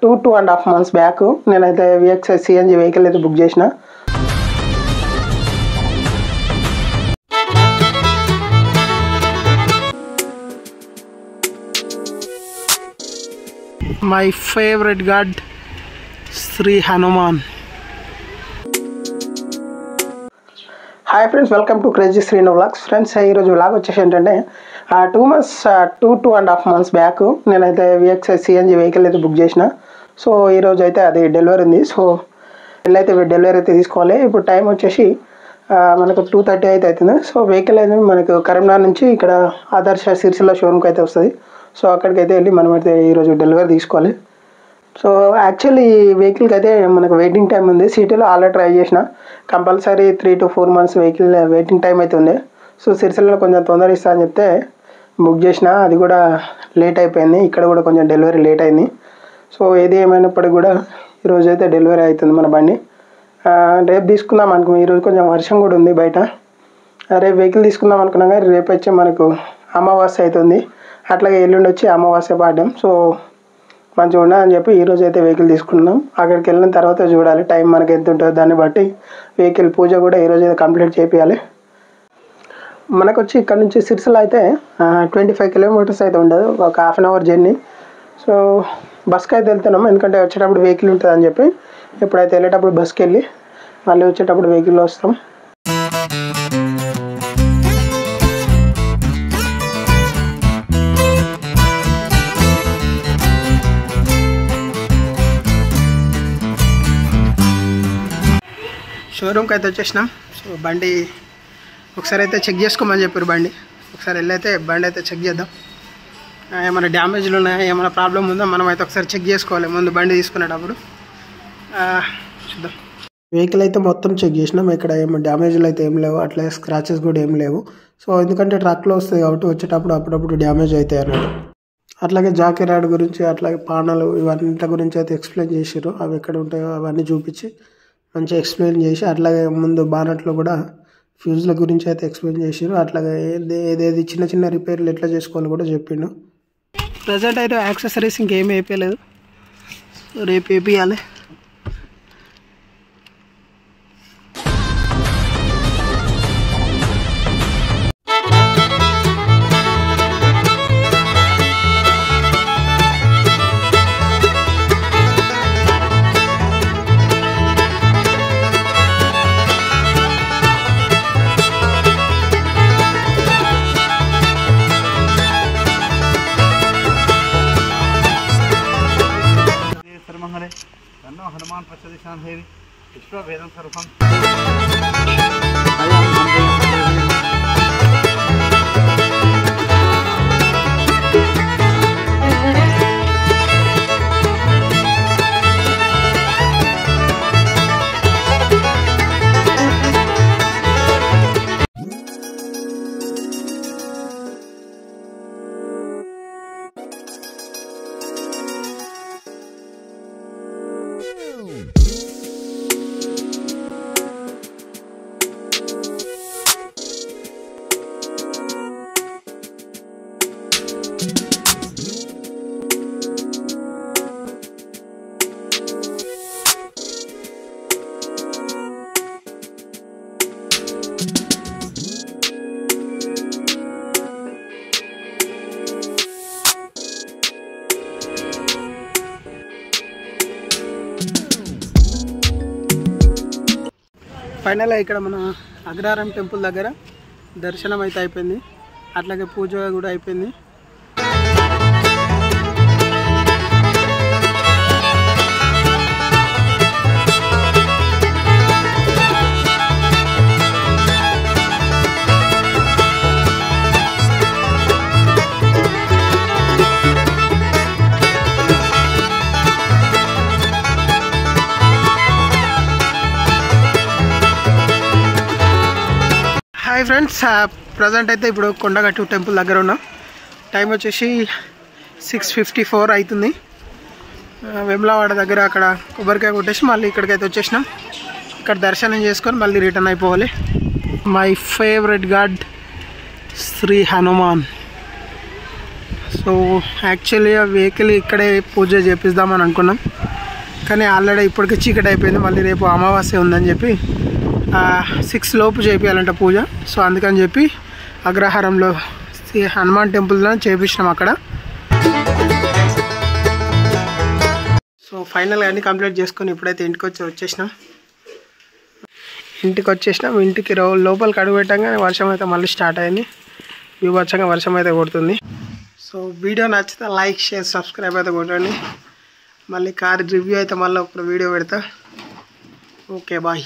2.5 months back నేనైతే VXI CNG vehicle అయితే book చేసిన. My favourite god Shri Hanuman. Hi friends, welcome to crazy Srinu vlogs. Friends, ఈరోజు vlog వచ్చేసి ఏంటంటే 2.5 months బ్యాక్ నేనైతే VXI CNG వెహికల్ అయితే బుక్ చేసిన. సో ఈరోజు అయితే అది డెలివరీ ఉంది. సో వెళ్ళైతే డెలివరీ అయితే తీసుకోవాలి. ఇప్పుడు టైం వచ్చేసి మనకు 2:30 అయితే అవుతుంది. సో వెహికల్ అయితే మనకు కరీంనగర్ నుంచి ఇక్కడ ఆదర్శ సిరిసిల్ల షోరూమ్కి అయితే వస్తుంది. సో అక్కడికి అయితే వెళ్ళి మనం అయితే ఈరోజు డెలివరీ తీసుకోవాలి. సో యాక్చువల్లీ ఈ వెహికల్కి అయితే మనకు వెయిటింగ్ టైం ఉంది. సిటీలో ఆల్రెడీ ట్రై చేసిన, compulsory 3 to 4 months vehicle waiting time అయితే ఉంది. సో సిరిసిల్లలో కొంచెం తొందర ఇస్తా అని చెప్తే బుక్ చేసిన, అది కూడా లేట్ అయిపోయింది. ఇక్కడ కూడా కొంచెం డెలివరీ లేట్ అయింది. సో ఏది ఏమైనప్పటికీ కూడా ఈరోజు అయితే డెలివరీ అవుతుంది మన బండి. రేపు తీసుకుందాం అనుకున్నాం. ఈరోజు కొంచెం వర్షం కూడా ఉంది బయట. రేపు వెహికల్ తీసుకుందాం అనుకున్నాం, కానీ రేపు వచ్చి మనకు అమావాస్య అవుతుంది. అట్లాగే ఎల్లుండి వచ్చి అమావాస్య పాడ్యం. సో మంచిగా ఉండదని చెప్పి ఈరోజు అయితే వెహికల్ తీసుకున్నాం. అక్కడికి వెళ్ళిన తర్వాత చూడాలి టైం మనకి ఎంత ఉంటుందో దాన్ని బట్టి వెహికల్ పూజ కూడా ఈరోజు అయితే కంప్లీట్ చేయాలి. మనకు వచ్చి ఇక్కడ నుంచి సిరిసిల్ల అయితే 25 kilometers అయితే ఉండదు, ఒక ½ an hour జర్నీ. సో బస్కి అయితే వెళ్తున్నాం, ఎందుకంటే వచ్చేటప్పుడు వెహికల్ ఉంటుంది అని చెప్పి. ఎప్పుడైతే వెళ్ళేటప్పుడు బస్కి వెళ్ళి మళ్ళీ వచ్చేటప్పుడు వెహికల్లో వస్తాం. షోరూమ్కి అయితే వచ్చేసినాం. సో బండి ఒకసారి అయితే చెక్ చేసుకోమని చెప్పారు. బండి ఒకసారి వెళ్ళైతే బండి అయితే చెక్ చేద్దాం. ఏమైనా డ్యామేజ్లు ఉన్నాయా, ఏమైనా ప్రాబ్లం ఉందో మనం అయితే ఒకసారి చెక్ చేసుకోవాలి ముందు బండి తీసుకునేటప్పుడు. చూద్దాం. వెహికల్ అయితే మొత్తం చెక్ చేసినాం. ఇక్కడ ఏమో డ్యామేజ్లు అయితే ఏం లేవు, అట్లా స్క్రాచెస్ కూడా ఏం లేవు. సో ఎందుకంటే ట్రక్లో వస్తుంది కాబట్టి వచ్చేటప్పుడు అప్పుడప్పుడు డ్యామేజ్ అవుతాయి అన్నట్టు. అట్లాగే జాకీ రాడ్ గురించి, అట్లాగే పానాలు, ఇవన్నీ గురించి అయితే ఎక్స్ప్లెయిన్ చేసారు. అవి ఎక్కడ ఉంటాయో అవన్నీ చూపించి మంచిగా ఎక్స్ప్లెయిన్ చేసి, అట్లాగే ముందు బానట్లో కూడా ఫ్యూజ్ల గురించి అయితే ఎక్స్ప్లెయిన్ చేసారు. అట్లాగే ఏదేది చిన్న చిన్న రిపేర్లు ఎట్లా చేసుకోవాలో కూడా చెప్పిండు. ప్రజెంట్ అయితే యాక్సెసరీస్ ఇంకేమీ వేయలేదు, రేపు వేపియాలి. हनुमान प्रचोदितां देवी विश्ववेदं सर्वं ఫైనల్గా ఇక్కడ మన అగ్రహారం టెంపుల్ దగ్గర దర్శనం అయితే అయిపోయింది. అట్లాగే పూజ కూడా అయిపోయింది. హాయ్ ఫ్రెండ్స్, ప్రజెంట్ అయితే ఇప్పుడు కొండగట్టు టెంపుల్ దగ్గర ఉన్నాం. టైం వచ్చేసి 6:54 అవుతుంది. వెమ్లవాడ దగ్గర అక్కడ కొబ్బరికాయ కొట్టేసి మళ్ళీ ఇక్కడికైతే వచ్చేసినాం. ఇక్కడ దర్శనం చేసుకొని మళ్ళీ రిటర్న్ అయిపోవాలి. My favourite god Shri Hanuman. So actually ఆ వెహికల్ ఇక్కడే పూజ చేపిద్దామని అనుకున్నాం, కానీ ఆల్రెడీ ఇప్పటికి చీకటి అయిపోయింది. మళ్ళీ రేపు అమావాస్య ఉందని చెప్పి 6 లోపు చేపించాలంట పూజ. సో అందుకని చెప్పి అగ్రహారంలో హనుమాన్ టెంపుల్లో చేపించినాం అక్కడ. సో ఫైనల్గా అన్నీ కంప్లీట్ చేసుకొని ఇప్పుడైతే ఇంటికి వచ్చేసినాం. ఇంటికి లోపలికి అడుగు పెట్టంగానే వర్షం అయితే మళ్ళీ స్టార్ట్ అయింది. విభత్సంగా వర్షం అయితే కొడుతుంది. సో వీడియో నచ్చితే లైక్, షేర్, సబ్స్క్రైబ్ అయితే కొట్టండి. మళ్ళీ కార్ రివ్యూ అయితే మళ్ళీ ఒక వీడియో పెడతా. Okay, bye.